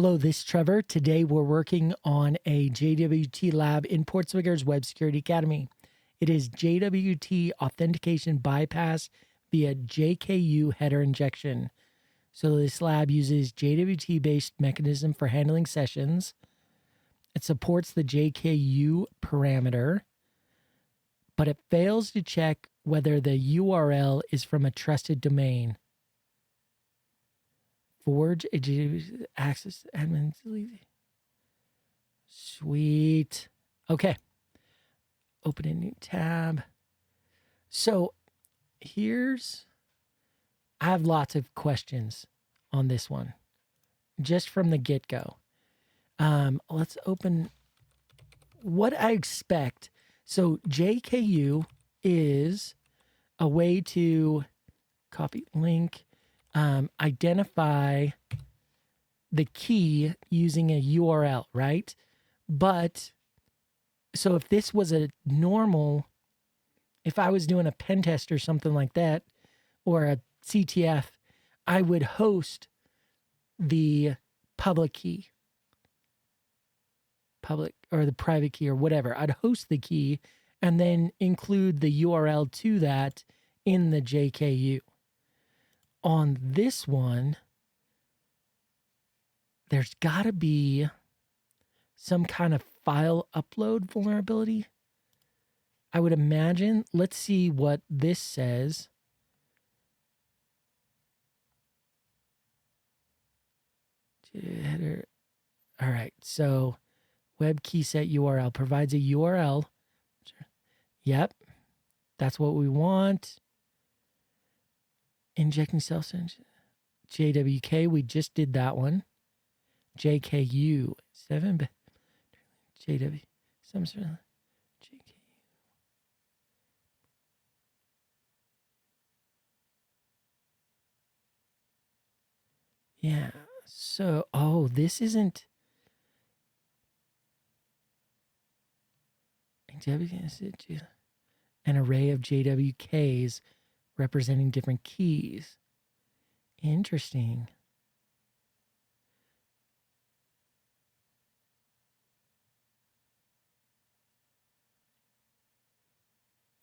Hello, this is Trevor. Today we're working on a JWT lab in PortSwigger's Web Security Academy. It is JWT authentication bypass via JKU header injection. So this lab uses JWT-based mechanism for handling sessions. It supports the JKU parameter, but it fails to check whether the URL is from a trusted domain. Forge access admin. Sweet. Okay. Open a new tab. So I have lots of questions on this one, just from the get-go. Let's open what I expect. So JKU is a way to copy link, identify the key using a URL, right? But so if this was a normal, if I was doing a pen test or something like that, or a CTF, I would host the public key, or the private key or whatever. I'd host the key and then include the URL to that in the JKU. On this one, there's got to be some kind of file upload vulnerability, I would imagine. Let's see what this says. Header. All right, so web key set URL provides a URL. Yep, that's what we want. Injecting self-sent JWK, we just did that one. JKU 7 JW some sort of JKU. Yeah. So, this isn't an array of JWKs representing different keys. Interesting.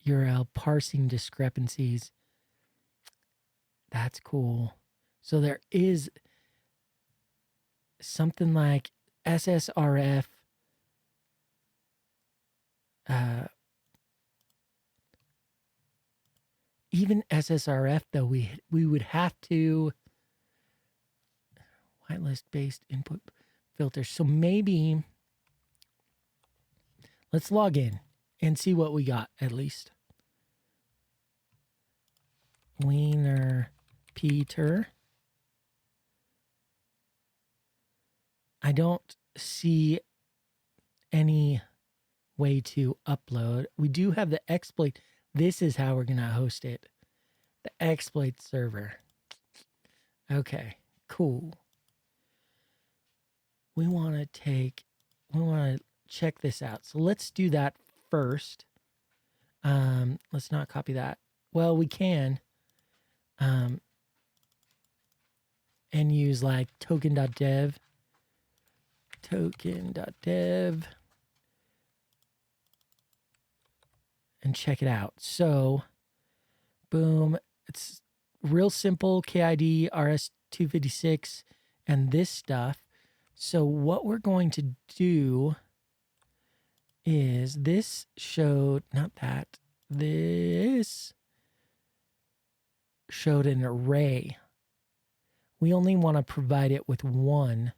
URL parsing discrepancies. That's cool. So there is something like SSRF. Even SSRF, though, we would have to whitelist based input filters. So maybe let's log in and see what we got at least. Wiener Peter. I don't see any way to upload. We do have the exploit. This is how we're going to host it. The exploit server. Okay, cool. We want to check this out. So let's do that first. Let's not copy that. Well, we can. And use like token.dev. And check it out. So, boom. It's real simple. KID, RS-256, and this stuff. So what we're going to do is this showed, this showed an array. We only want to provide it with one.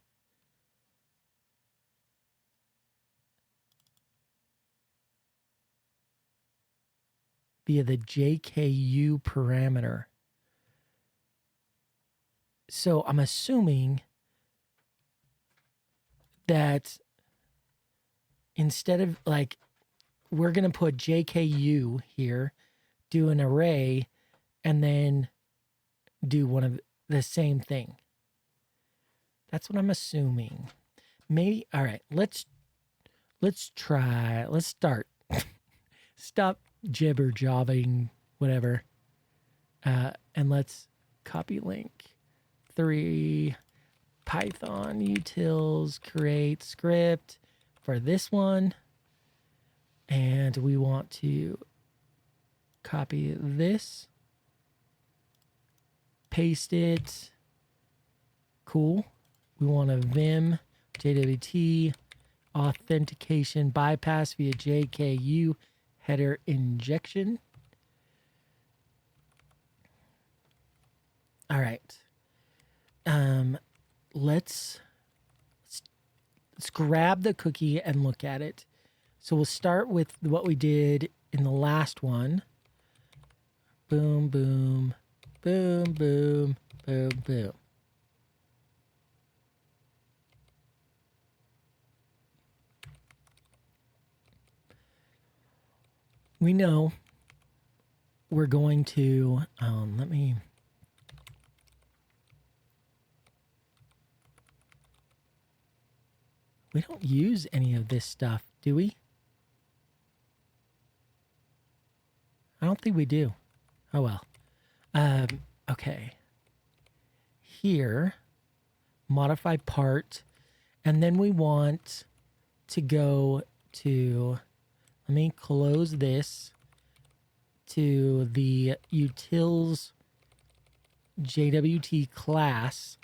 Via the JKU parameter. So I'm assuming that instead of we're going to put JKU here, do an array, and then do one of the same thing. That's what I'm assuming. Maybe, all right, let's try, let's start. Stop jibber-jobbing, whatever. And let's copy link 3 Python utils create script for this one. And we want to copy this, paste it. Cool. We want a Vim JWT authentication bypass via JKU header injection. All right. Let's grab the cookie and look at it. So we'll start with what we did in the last one. Boom, boom, boom, boom, boom, boom. We know we're going to, we don't use any of this stuff, do we? I don't think we do. Oh, well. Okay. Here, modify part, and then we want to go to, let me close this to the utils JWT class,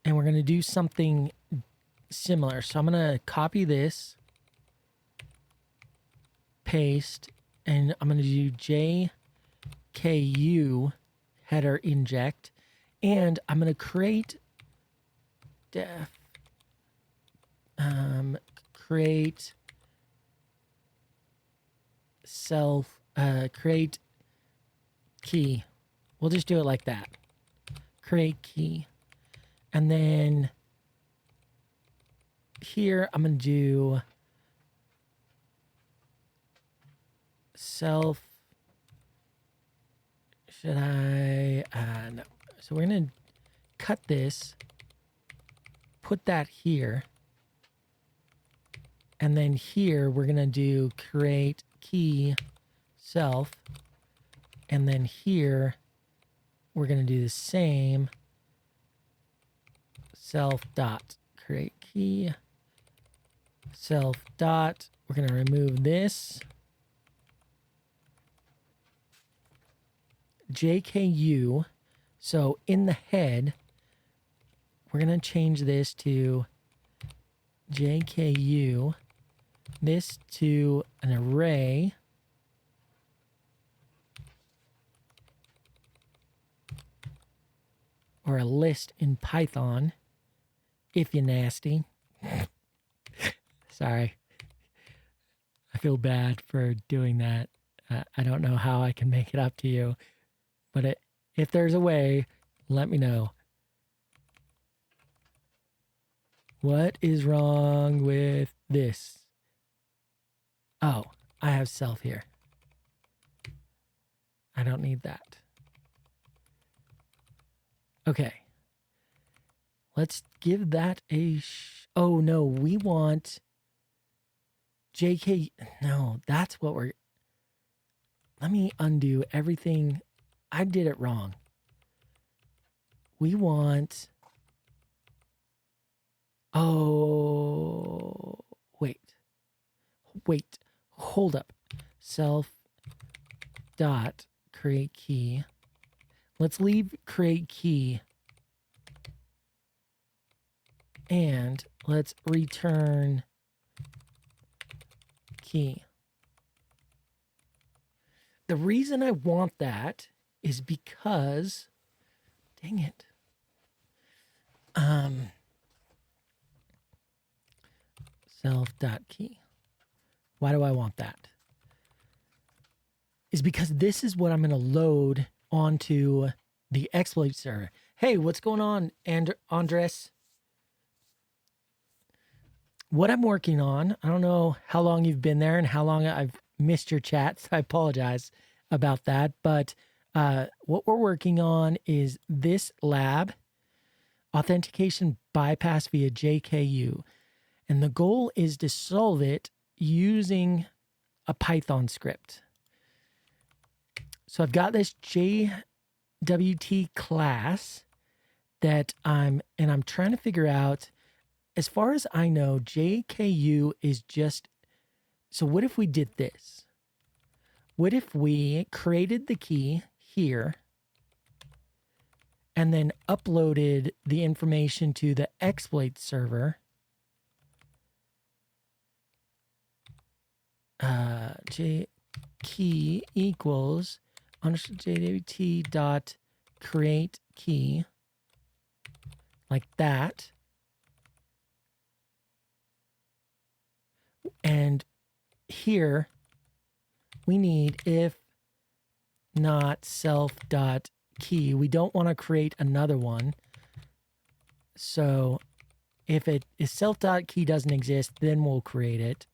and we're going to do something similar. So I'm going to copy this, paste, and I'm going to do JKU header inject, and I'm going to create create create key. We'll just do it like that. Create key. And then here I'm going to do self. Should I? No. So we're going to cut this, put that here. And then here we're going to do create key self. And then here we're going to do the same. Self dot create key. Self dot. We're going to remove this. JKU. So in the head, we're going to change this to JKU. This to an array. Or a list in Python, if you're nasty. Sorry. I feel bad for doing that. I don't know how I can make it up to you. But if there's a way, let me know. What is wrong with this? Oh, I have self here. I don't need that. Okay. Let's give that a oh no, we want JK. No, that's what we're. Let me undo everything. I did it wrong. We want. Oh, wait. Hold up. Self dot create key. Let's leave create key. And let's return key. The reason I want that is because, dang it. Self.key. Why do I want that? Is because this is what I'm going to load onto the exploit server. Hey, what's going on, Andres? What I'm working on, I don't know how long you've been there and how long I've missed your chats. I apologize about that. But what we're working on is this lab, authentication bypass via JKU. And the goal is to solve it using a Python script. So I've got this JWT class, that I'm trying to figure out, as far as I know, JKU is just, so what if we did this? What if we created the key here and then uploaded the information to the exploit server? Key equals JWT dot create key, like that. And here we need if not self dot key. We don't want to create another one. So if it is self dot key doesn't exist, then we'll create it.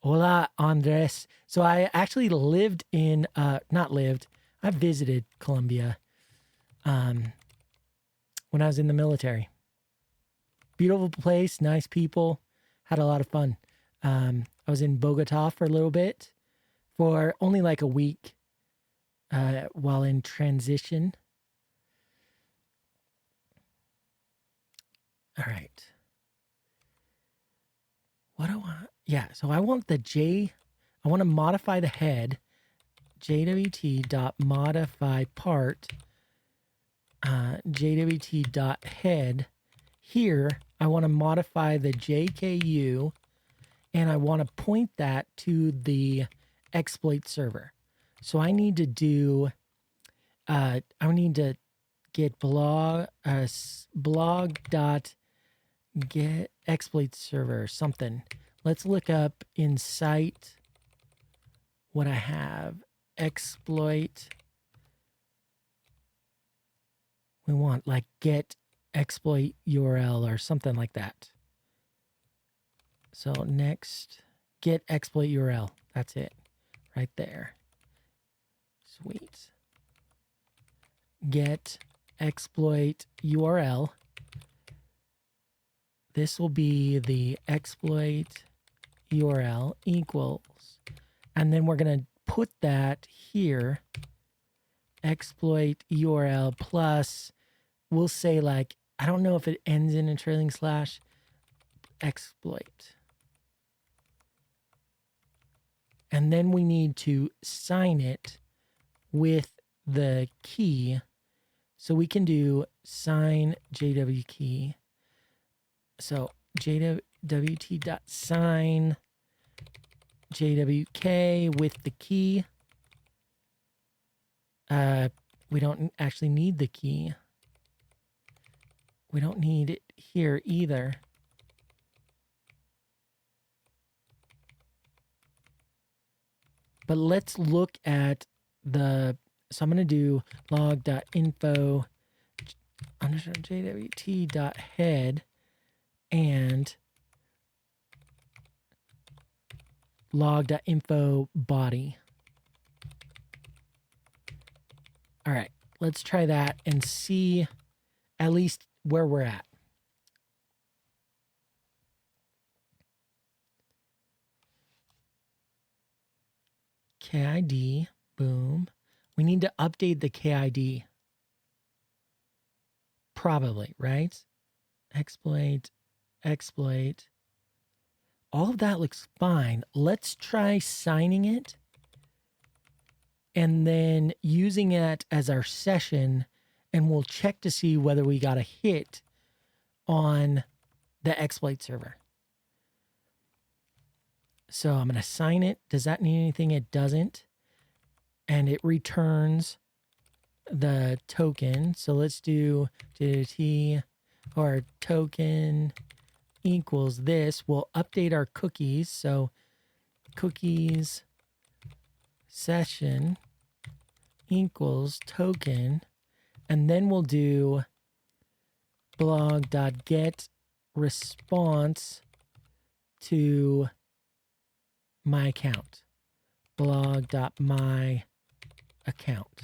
Hola, Andres. So I actually lived in, not lived, I visited Colombia when I was in the military. Beautiful place, nice people, had a lot of fun. I was in Bogota for a little bit, for only like a week while in transition. All right. What do I, yeah, so I want the I want to modify the head, JWT.modify part, JWT.head. Here, I want to modify the JKU, and I want to point that to the exploit server. So I need to do, I need to get blog dot get exploit server or something. Let's look up in site what I have. Exploit. We want like get exploit URL or something like that. So next, get exploit URL. That's it right there. Sweet. Get exploit URL. This will be the exploit URL equals, and then we're going to put that here, exploit URL plus, we'll say like, I don't know if it ends in a trailing slash, exploit. And then we need to sign it with the key. So we can do sign JW key. So JWT.sign JWK with the key. We don't actually need the key. We don't need it here either. But let's look at the, so I'm going to do log.info JWT.head and log.info body. All right, let's try that and see at least where we're at. KID, boom. We need to update the KID. Probably, right? Exploit. All of that looks fine. Let's try signing it and then using it as our session, and we'll check to see whether we got a hit on the exploit server. So I'm going to sign it. Does that need anything? It doesn't. And it returns the token. So let's do JWT or token equals this. We'll update our cookies. So cookies session equals token. And then we'll do blog.get response to my account. Blog.my account.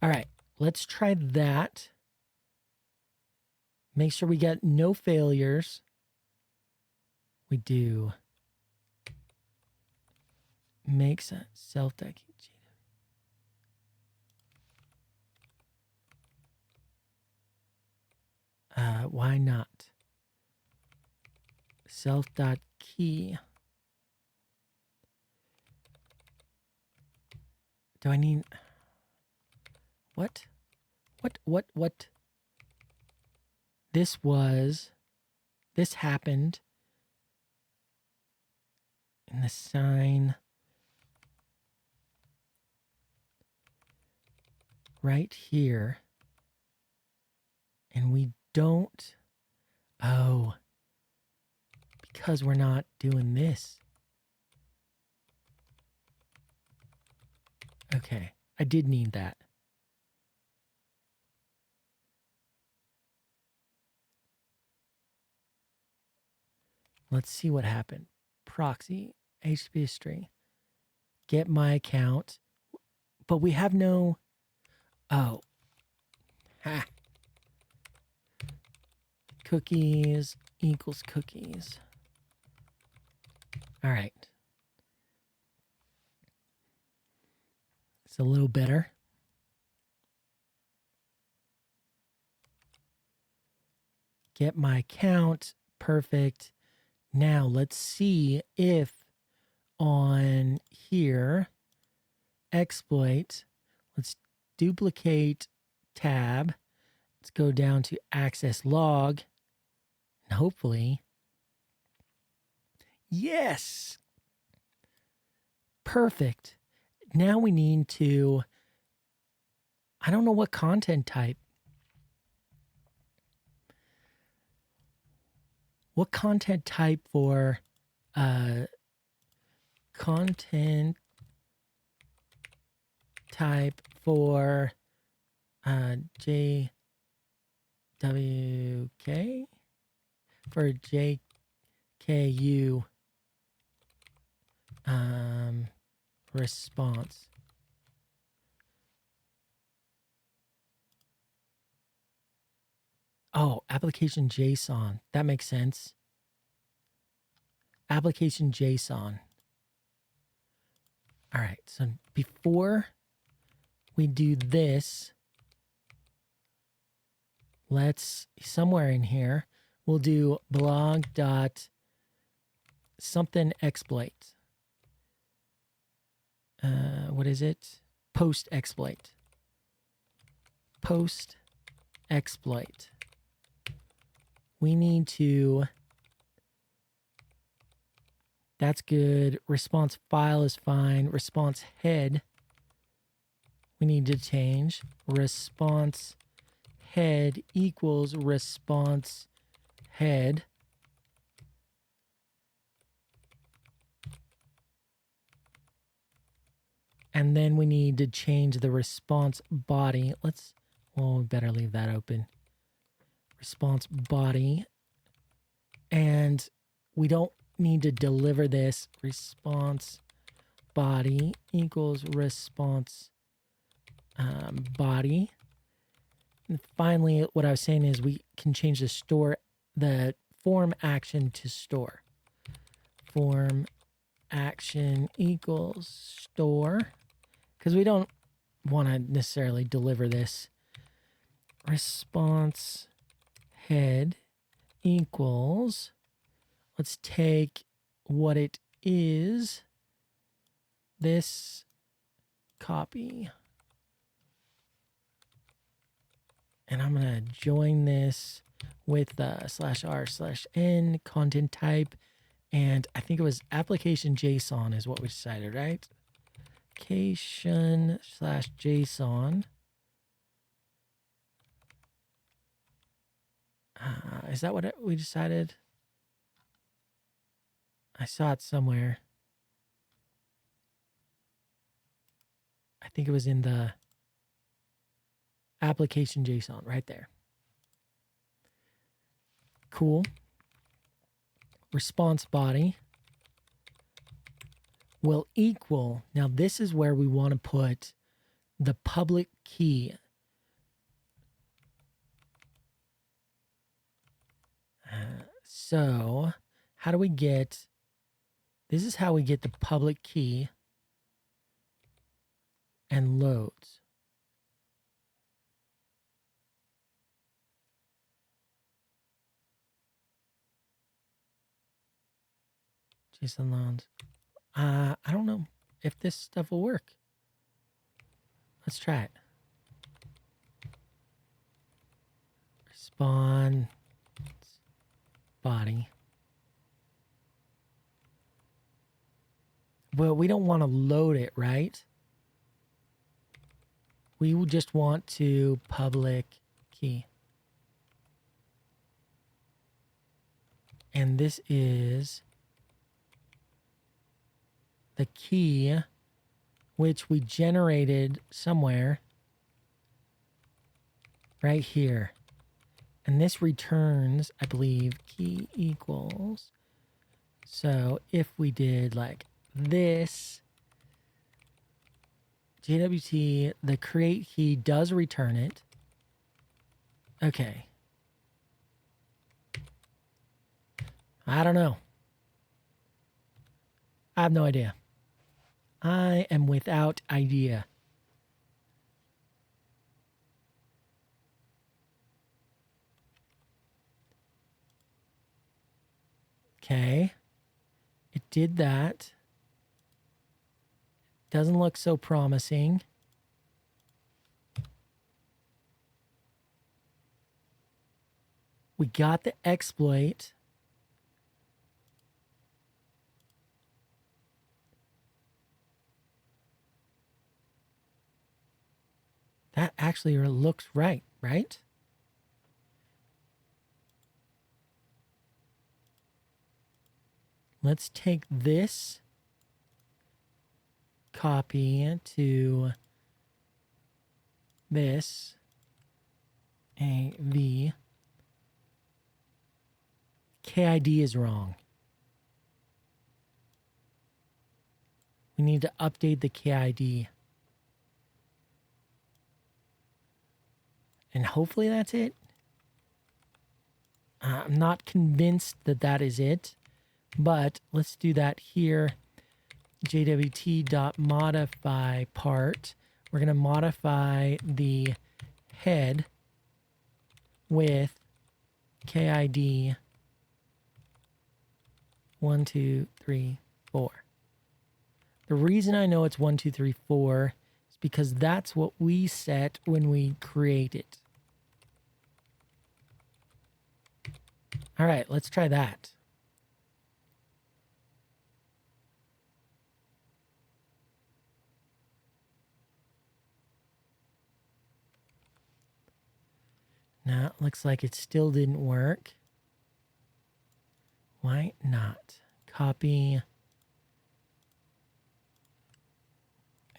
All right, let's try that. Make sure we get no failures. We do. Makes a self-deck. Why not? Self.key. Do I need... What? What? This happened in the sign right here. And we don't... Oh, because we're not doing this. Okay, I did need that. Let's see what happened. Proxy, HTTP history, get my account, but we have no... Oh. Ha. Cookies equals cookies. All right. It's a little better. Get my account. Perfect. Now let's see if on here, exploit, let's duplicate tab. Let's go down to access log. And hopefully, yes, perfect. Now we need to, I don't know what content type. What content type for content type for JWK? For JKU response. Oh, application JSON. That makes sense. Application JSON. All right, so before we do this, let's, somewhere in here, we'll do blog dot something exploit. What is it? Post exploit. Post exploit. We need to, that's good. Response file is fine. Response head, we need to change. Response head equals response head. And then we need to change the response body. Well, we better leave that open. Response body. And we don't need to deliver this. Response body equals response body. And finally, what I was saying is we can change the form action to store. Form action equals store. Because we don't want to necessarily deliver this. Response head equals, let's take what it is, this, copy, and I'm going to join this with /r/n content type, and I think it was application JSON is what we decided, right? Application /JSON. Is that what we decided? I saw it somewhere. I think it was in the application JSON right there. Cool. Response body will equal, now this is where we want to put the public key. So how do we get, this is how we get the public key and loads. JSON loans. I don't know if this stuff will work. Let's try it. Spawn body. Well, we don't want to load it, right? We just want to public key. And this is the key which we generated somewhere right here. And this returns, I believe, key equals. So if we did like this, JWT, the create key does return it. Okay. I don't know. I have no idea. I am without idea. Okay. It did that. Doesn't look so promising. We got the exploit. That actually looks right, right? Let's take this, copy to this, AV. KID is wrong. We need to update the KID. And hopefully that's it. I'm not convinced that that is it, but let's do that here. JWT.modify part. We're going to modify the head with KID 1, 2, 3, 4. The reason I know it's 1, 2, 3, 4 is because that's what we set when we create it. All right, let's try that. Now, it looks like it still didn't work. Why not? Copy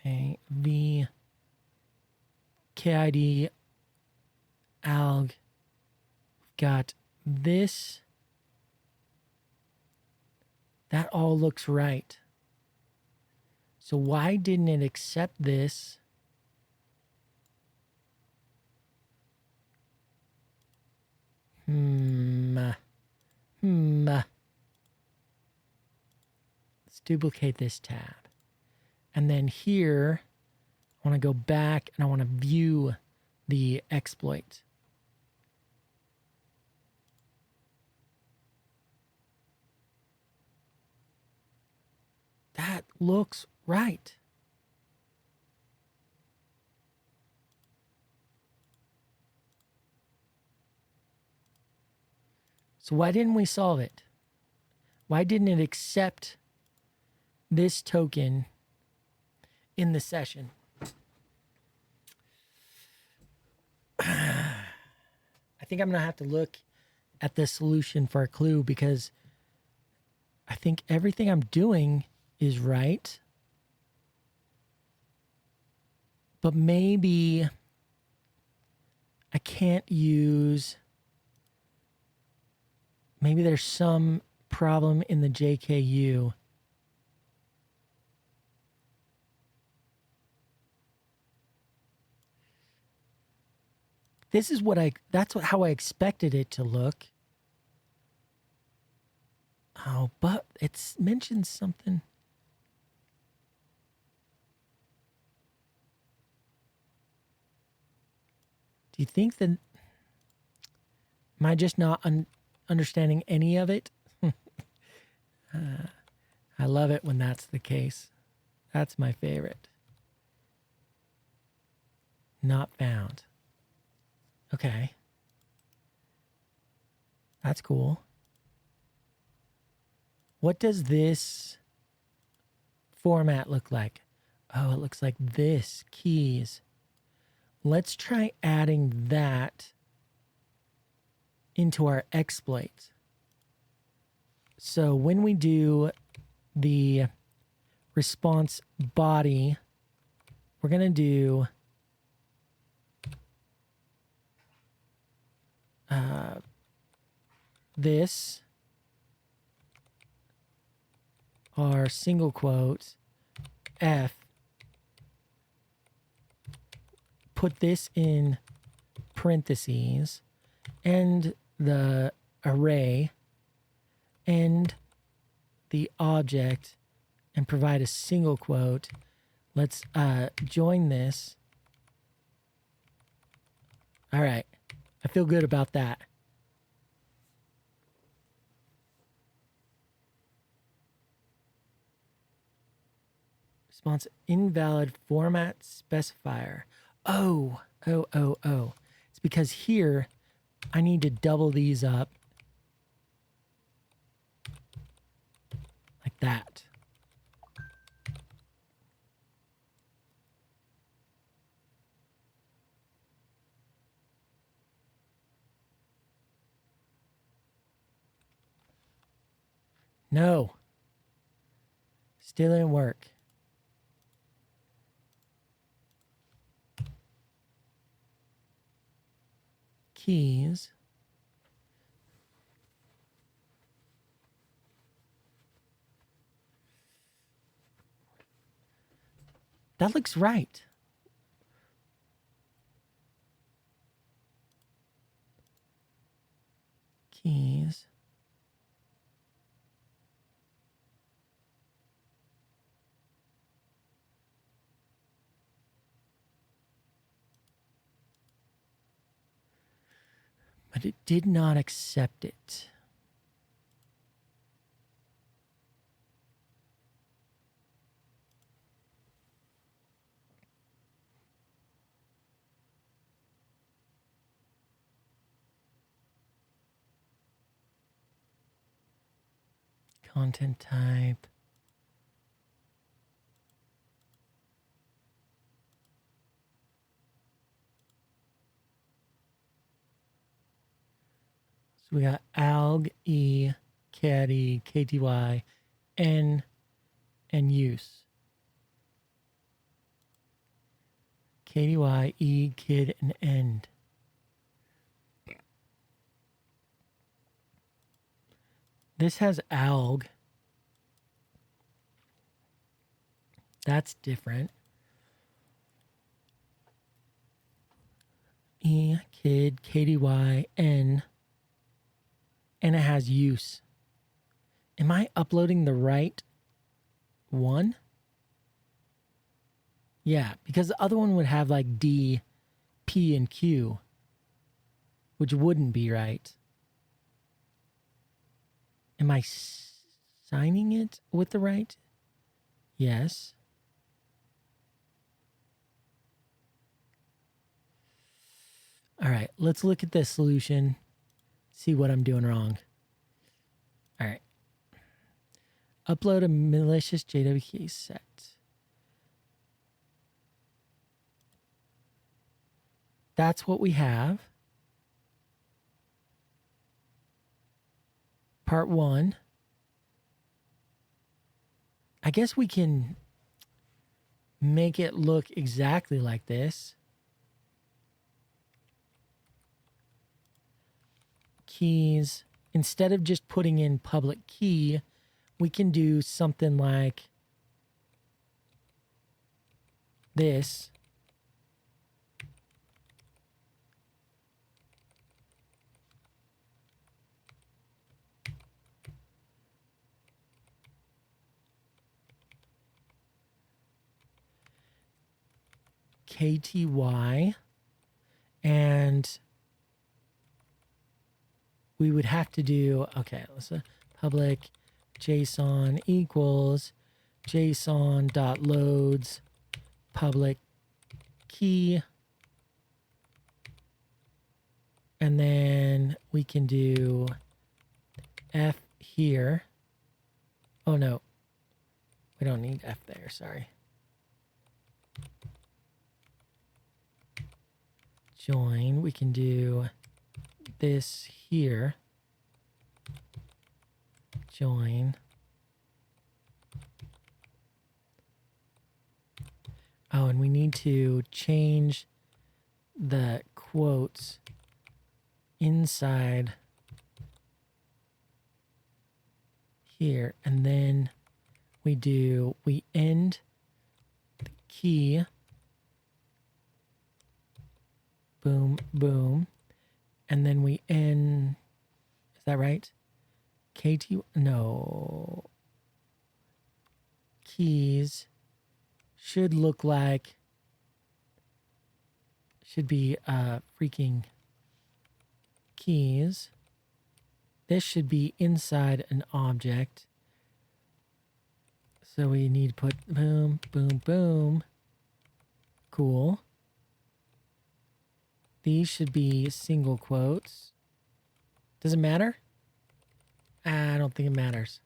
AV KID alg. We've got this. That all looks right. So why didn't it accept this? Let's duplicate this tab. And then here, I want to go back and I want to view the exploit. That looks right. So why didn't we solve it? Why didn't it accept this token in the session? I think I'm going to have to look at the solution for a clue because I think everything I'm doing is right. But maybe I can't use... Maybe there's some problem in the JKU. This is what how I expected it to look. Oh, but it's mentioned something. Do you think that, am I just not understanding any of it? I love it when that's the case. That's my favorite. Not found. Okay. That's cool. What does this format look like? Oh, it looks like this. Keys. Let's try adding that into our exploit. So when we do the response body, we're going to do this, our single quote, F, put this in parentheses, and the array, and the object, and provide a single quote. Let's join this. All right. I feel good about that. Response invalid format specifier. Oh. It's because here I need to double these up like that. No. Still didn't work. Keys. That looks right. Keys. But it did not accept it. Content type. So we got alg, e, caddy, kty, n, and use. KDY, E, kid, and end. This has alg. That's different. E, kid, KDY, N, and it has use. Am I uploading the right one? Yeah, because the other one would have like D, P, and Q, which wouldn't be right. Am I signing it with the right? Yes. All right, let's look at this solution, see what I'm doing wrong. All right. Upload a malicious JWT set. That's what we have. Part 1. I guess we can make it look exactly like this. Keys. Instead of just putting in public key, we can do something like this. KTY, and we would have to do, okay, let's public JSON equals JSON.loads public key. And then we can do F here. Oh no, we don't need F there, sorry. Join, we can do this here. Join. Oh, and we need to change the quotes inside here, and then we end the key, boom, boom, and then we end, is that right? No. Keys should look like, should be freaking keys. This should be inside an object. So we need to put boom, boom, boom. Cool. These should be single quotes. Does it matter? I don't think it matters.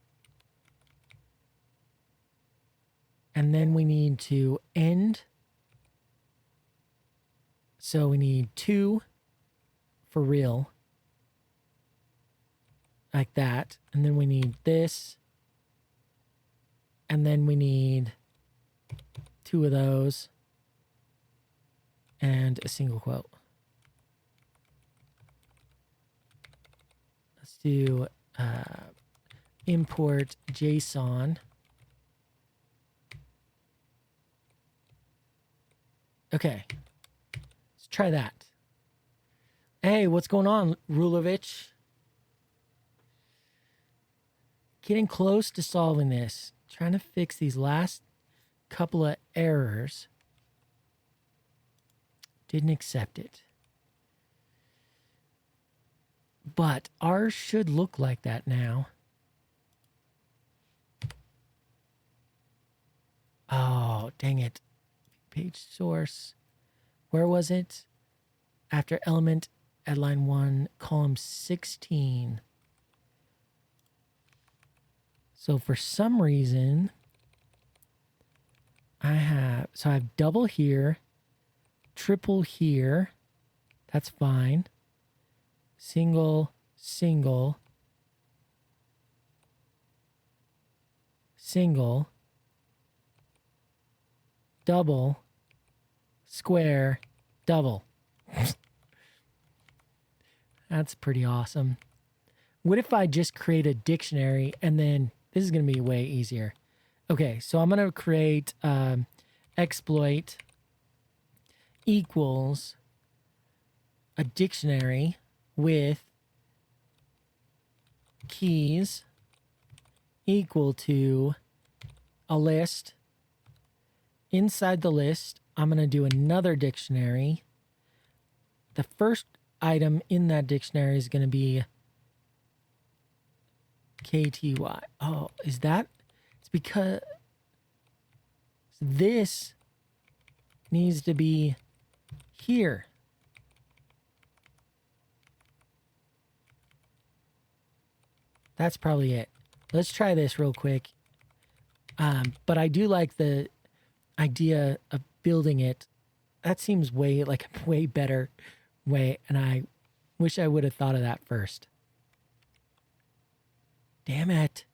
And then we need to end. So we need 2 for real. Like that. And then we need this. And then we need 2 of those. And a single quote. Let's do import JSON. Okay. Let's try that. Hey, what's going on, Rulovich? Getting close to solving this. Trying to fix these last couple of errors. Didn't accept it. But ours should look like that now. Oh, dang it. Page source. Where was it? After element at line 1, column 16. So for some reason, I have double here, triple here. That's fine. Single, single, single, double, square, double. That's pretty awesome. What if I just create a dictionary and then this is going to be way easier. Okay, so I'm going to create exploit equals a dictionary with keys equal to a list. Inside the list, I'm going to do another dictionary. The first item in that dictionary is going to be KTY. Oh, is that? It's because this needs to be here. That's probably it. Let's try this real quick. But I do like the idea of building it. That seems way like a way better way, and I wish I would have thought of that first. Damn it.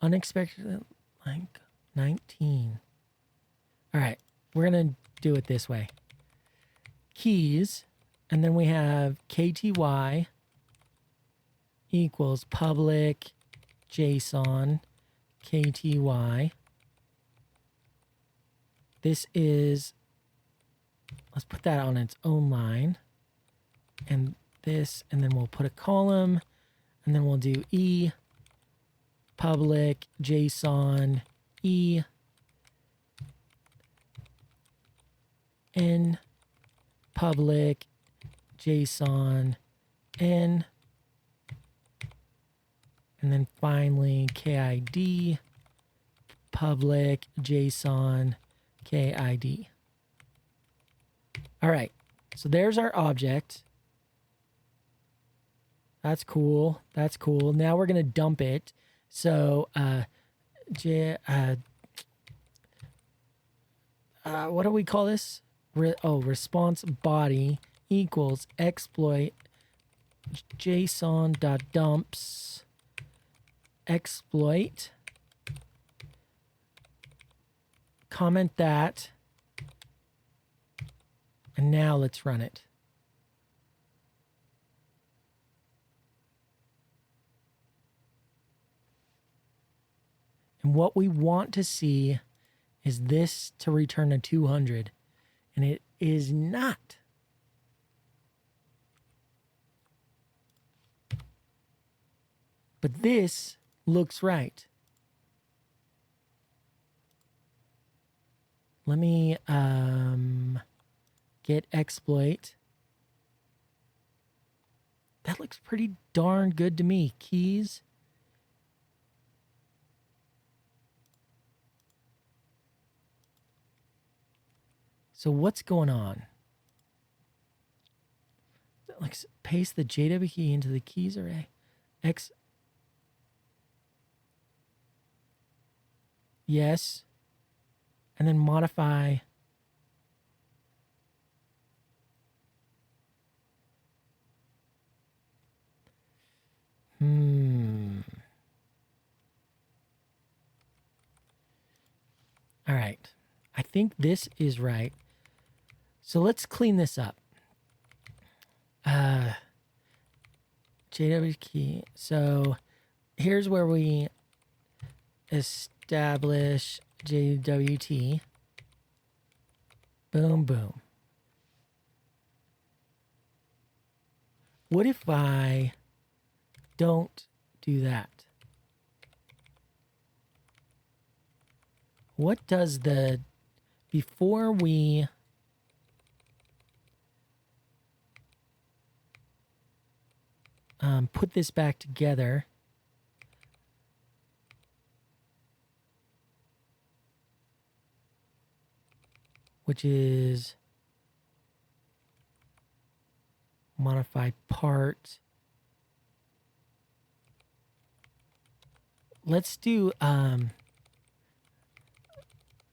Unexpected, like 19. All right, we're going to do it this way. Keys, and then we have KTY equals public JSON KTY. This is, let's put that on its own line. And this, and then we'll put a column, and then we'll do E public JSON E N public JSON N, and then finally KID public JSON KID. All right, so there's our object. That's cool. That's cool. Now we're gonna dump it. So what do we call this? Response body equals exploit json.dumps exploit. Comment that. And now let's run it. And what we want to see is this to return a 200. And it is not. But this looks right. Let me get exploit. That looks pretty darn good to me. Keys. So what's going on? Like, paste the JWT key into the keys array. Yes. And then modify. All right. I think this is right. So let's clean this up. JWT key. So here's where we establish JWT. Boom, boom. What if I don't do that? What does the, before we put this back together, which is modify part. Let's do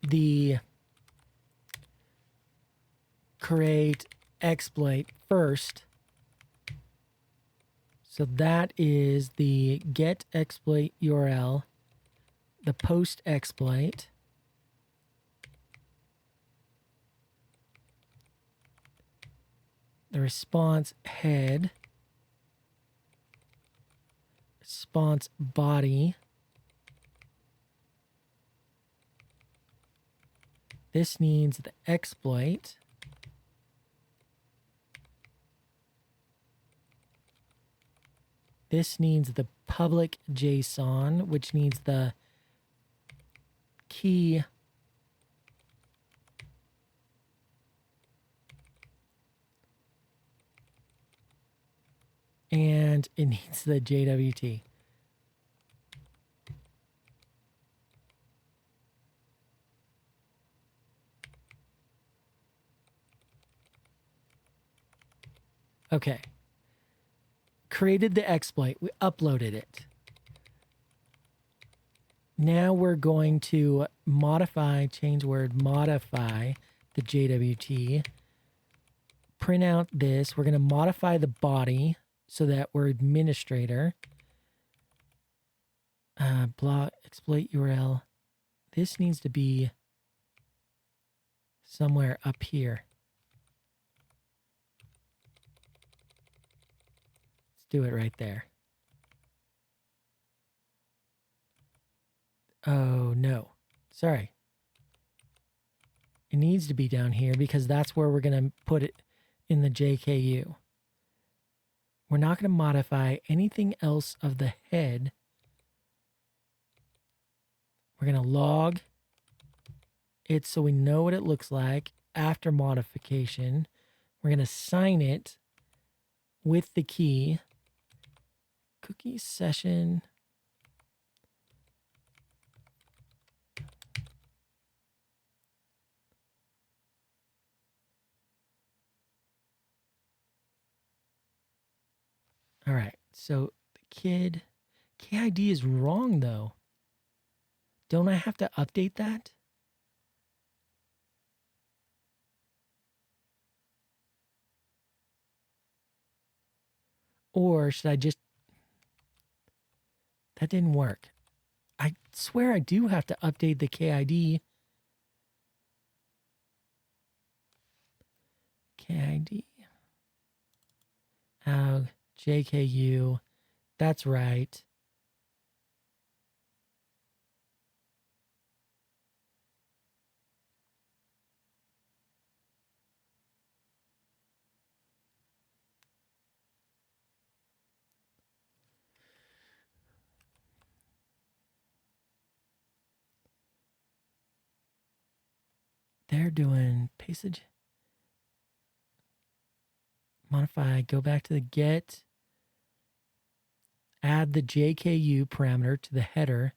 the create exploit first. So that is the get exploit URL, the post exploit, the response head, response body. This needs the exploit. This needs the public JSON, which needs the key. And it needs the JWT. Okay. Created the exploit. We uploaded it. Now we're going to modify, change word, modify the JWT. Print out this. We're going to modify the body so that we're administrator. Block, exploit URL. This needs to be somewhere up here. Do it right there. Oh, no. Sorry. It needs to be down here because that's where we're going to put it in the JKU. We're not going to modify anything else of the head. We're going to log it so we know what it looks like after modification. We're going to sign it with the key. Cookie session. All right. So the kid KID is wrong though. Don't I have to update that? Or should I just... That didn't work. I swear I do have to update the KID. KID. Oh, JKU. That's right. They're doing passage. Modify. Go back to the get. Add the JKU parameter to the header.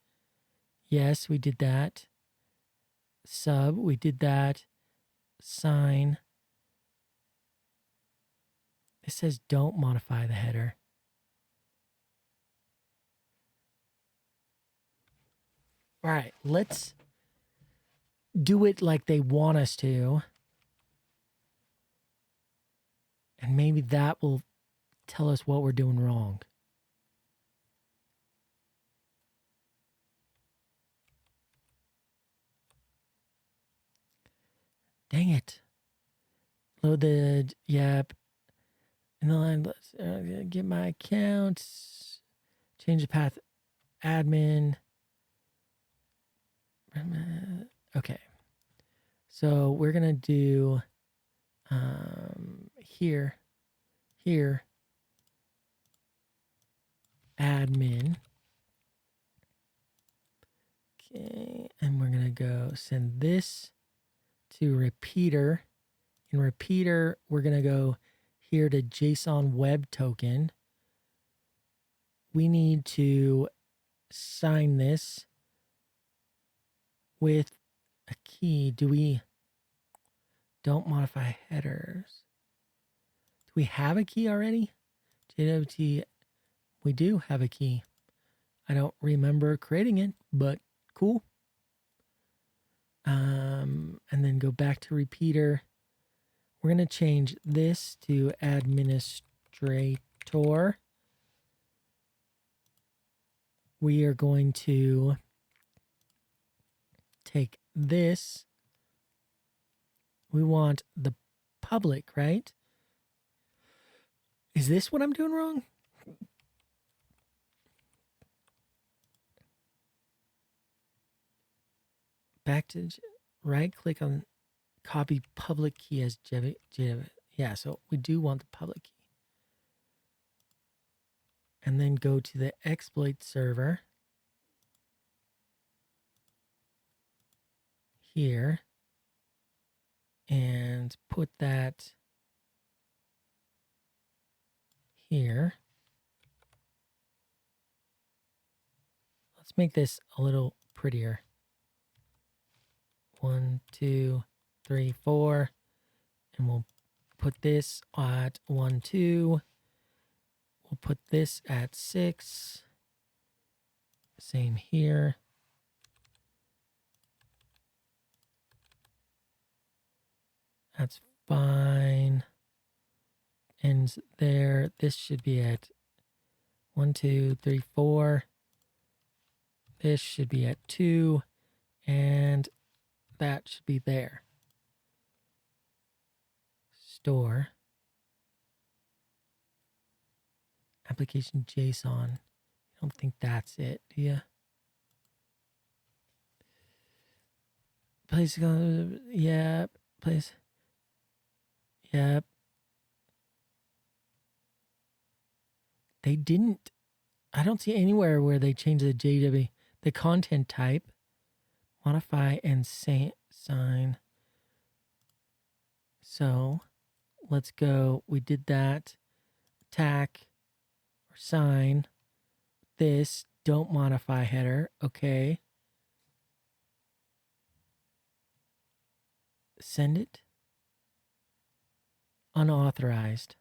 Yes, we did that. Sub, we did that. Sign. It says don't modify the header. All right, let's do it like they want us to. And maybe that will tell us what we're doing wrong. Dang it. Load the, yep. In the line, let's get my accounts. Change the path, admin. Okay. So we're going to do here, admin. Okay. And we're going to go send this to repeater. In repeater, we're going to go here to JSON web token. We need to sign this with a key. Don't modify headers. Do we have a key already? JWT, we do have a key. I don't remember creating it, but cool. And then go back to repeater. We're going to change this to administrator. We are going to take this. We want the public, right? Is this what I'm doing wrong? Back to right click on copy public key as JWT. Yeah, so we do want the public key. And then go to the exploit server here and put that here. Let's make this a little prettier. 1, 2, 3, 4. And we'll put this at 1, 2. We'll put this at 6. Same here. That's fine. Ends there. This should be at 1, 2, 3, 4. This should be at 2. And that should be there. Store. Application JSON. I don't think that's it, do you? Place, yep. Place. Yep. They didn't. I don't see anywhere where they change the JW, the content type. Modify and sign. So let's go. We did that. tack or sign this. Don't modify header. Okay. Send it. Unauthorized.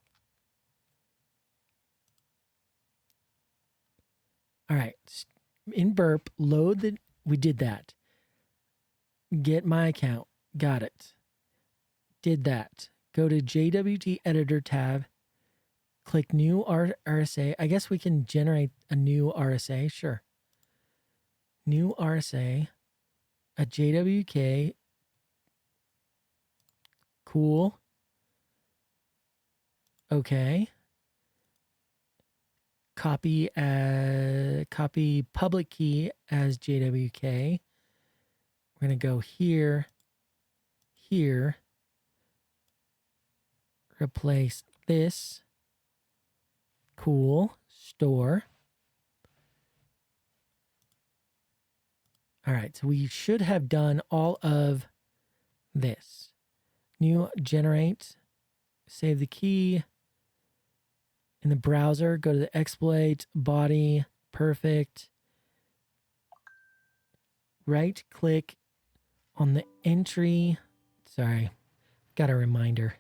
All right. In burp, load the. We did that. Get my account. Got it. Did that. Go to JWT editor tab. Click new RSA. I guess we can generate a new RSA. Sure. New RSA. A JWK. Cool. Okay. Copy public key as JWK. We're going to go here, here, replace this. Cool. Store. All right, so we should have done all of this. New generate, save the key. In the browser, go to the exploit, body, perfect. Right click on the entry. Sorry, got a reminder.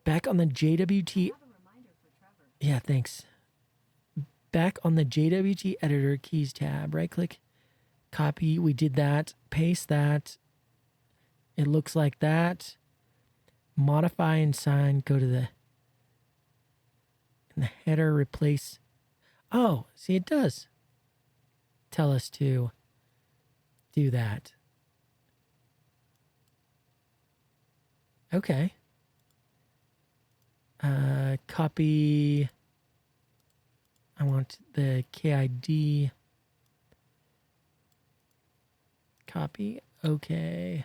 Back on the JWT. Yeah, thanks. Back on the JWT editor keys tab, right click, copy. We did that. Paste that. It looks like that. Modify and sign. Go to the in the header, replace. Oh, see, it does tell us to do that. Okay. Copy. I want the KID. Copy. Okay.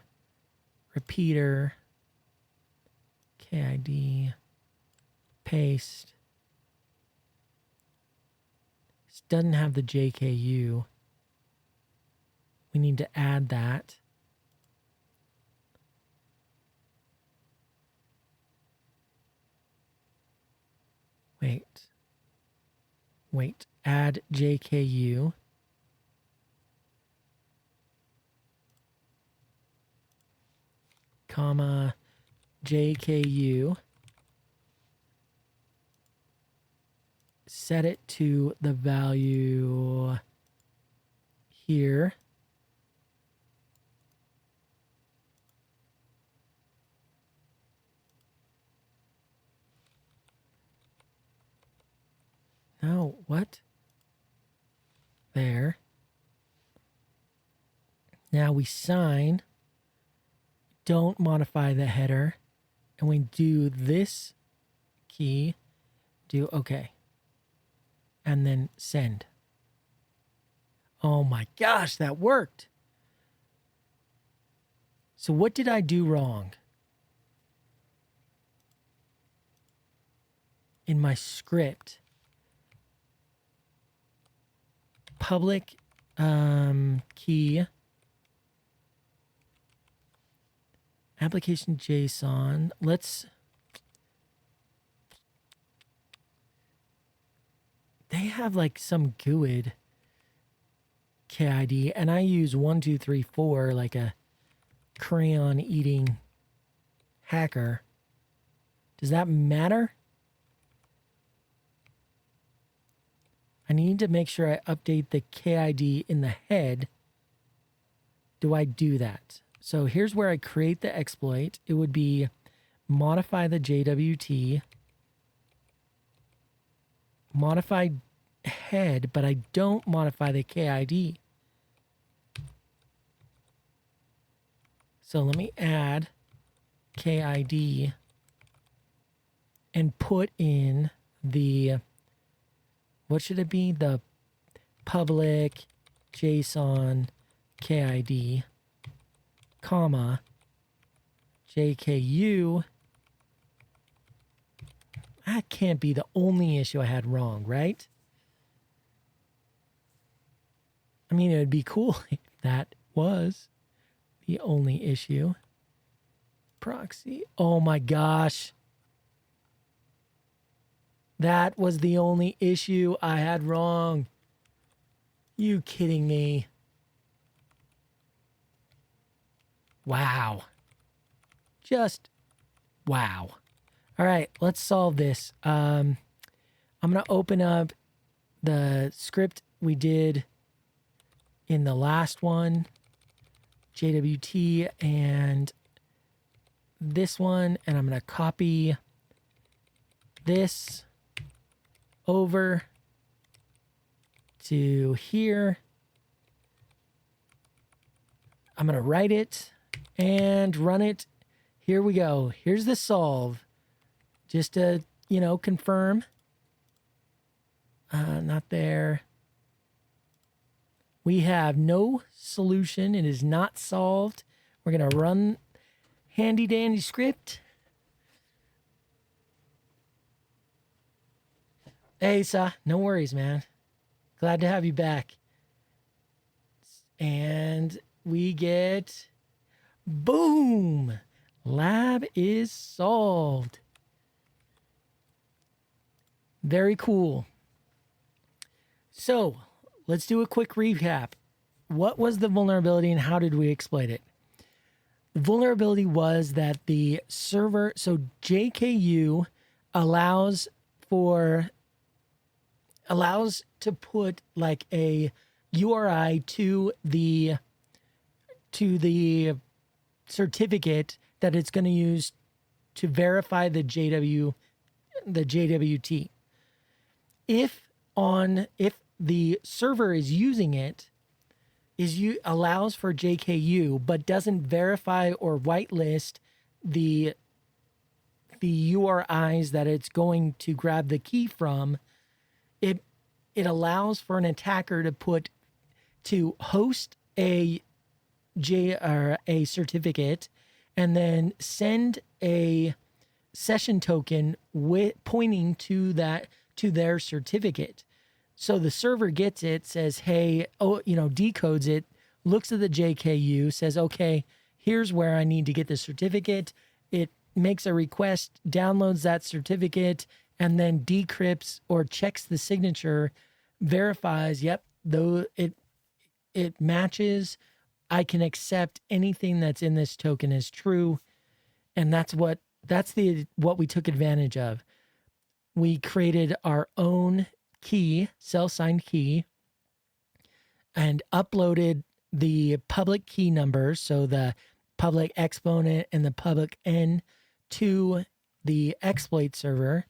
Repeater. KID. Paste. This doesn't have the JKU. We need to add that. Wait. Add JKU. Comma JKU. Set it to the value here. No, what? There. Now we sign. Don't modify the header. And we do this key. Do OK. And then send. Oh my gosh, that worked. So what did I do wrong? In my script. Public key. Application JSON. They have like some GUID KID, and I use 1, 2, 3, 4 like a crayon eating hacker. Does that matter? I need to make sure I update the KID in the head. Do I do that? So here's where I create the exploit. It would be modify the JWT, modify head, but I don't modify the KID. So let me add KID and put in the, what should it be? The public JSON KID, comma, JKU. That can't be the only issue I had wrong, right? I mean, it would be cool if that was the only issue. Proxy. Oh my gosh. That was the only issue I had wrong. You kidding me? Wow. Just wow. All right, let's solve this. I'm going to open up the script we did in the last one, JWT, and this one, and I'm going to copy this over to here. I'm going to write it and run it. Here we go. Here's the solve. Just to, confirm. Not there. We have no solution. It is not solved. We're going to run handy dandy script. Hey, Sa, no worries, man. Glad to have you back. And we get, boom, lab is solved. Very cool. So let's do a quick recap. What was the vulnerability and how did we exploit it? The vulnerability was that the server, so JKU allows to put like a URI to the certificate that it's going to use to verify the JWT. If the server is using it, allows for JKU, but doesn't verify or whitelist the URIs that it's going to grab the key from, it allows for an attacker to host a certificate and then send a session token pointing to their certificate. So the server gets it, says, hey, decodes it, looks at the JKU, says, okay, here's where I need to get the certificate. It makes a request, downloads that certificate, and then decrypts or checks the signature, verifies, yep, though it matches. I can accept anything that's in this token as true. And that's what we took advantage of. We created our own key, self-signed key, and uploaded the public key numbers, so the public exponent and the public N, to the exploit server,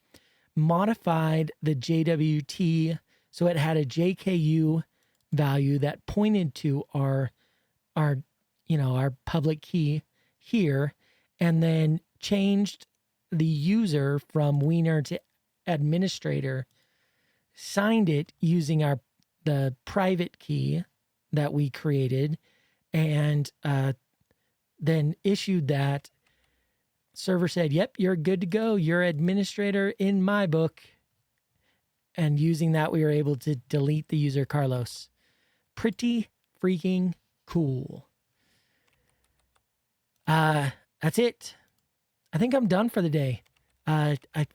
modified the JWT so it had a JKU value that pointed to our public key here, and then changed the user from Wiener to administrator, signed it using the private key that we created, and then issued that. Server said, yep, you're good to go. You're administrator in my book. And using that, we were able to delete the user Carlos. Pretty freaking cool. That's it. I think I'm done for the day.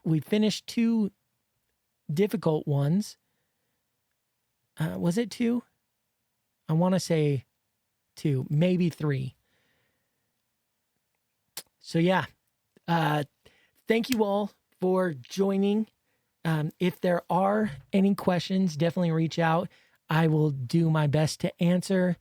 We finished 2 difficult ones. Was it 2? I want to say 2, maybe 3. So yeah, thank you all for joining. If there are any questions, definitely reach out. I will do my best to answer.